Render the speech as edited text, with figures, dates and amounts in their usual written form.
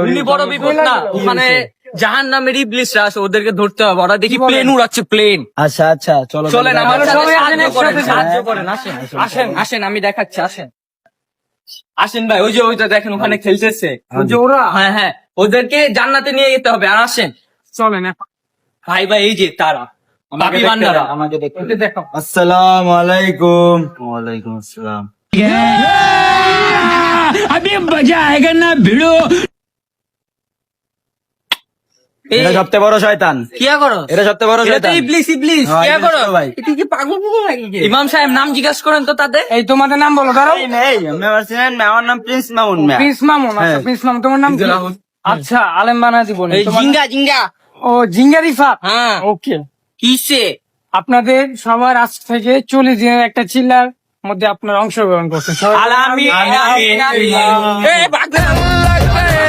উনি বড় বিপদ না, ওখানে জাহান্নামের ইবলিসরা আছে, ওদেরকে ধরতে হবে। ওরা দেখি প্লেন উড়াচ্ছে, প্লেন। আচ্ছা আচ্ছা, চলো চলেন আমাদের সবাই সাথে আসেন, সাহায্য করেন, একসাথে সাহায্য করেন। আসেন আসেন আসেন, আমি দেখাচ্ছি। আসেন আসেন ভাই, ওই যে দেখেন ওখানে খেলতেছে যে ওরা হ্যাঁ হ্যাঁ, ওদেরকে জান্নাতে নিয়ে যেতে হবে। আর আসেন চলেন এখন। ভাই ভাই, এই যে তারা পাপী বান্দারা। আমাকে দেখতে এটা দেখো, আসসালামু আলাইকুম। ওয়ালাইকুম আসসালাম। এটা সবচেয়ে বড় শয়তান। কিয়া করো? এটা সবচেয়ে বড় এটা তো শয়তান। ইবলিস, ইবলিস। হ্যাঁ, কিয়া ইবলিস করো তো ভাই। এটা কি পাগল পাগল নাকি? ইমাম সাহেব নাম জিজ্ঞাসা করেন তো তাদের। এই তোমাদের নাম বলো, দাঁড়াও। এই নেই, আমি আমার চিনেন না, আমার নাম প্রিন্স মামুন মিয়া। প্রিন্স মামুন। আচ্ছা, হ্যাঁ। প্রিন্স মামুন, তোমার নাম কি? আচ্ছা, আলেম বানা দিব। এই জিঙ্গা জিঙ্গা। ও, জিঙ্গারিফা। হ্যাঁ, ওকে, কিসে? আপনাদের সবার আজ থেকে 40 দিনের একটা চিল্লার মধ্যে আপনারা অংশগ্রহণ করছেন। আলামিন। আমিন। এই বাগদা।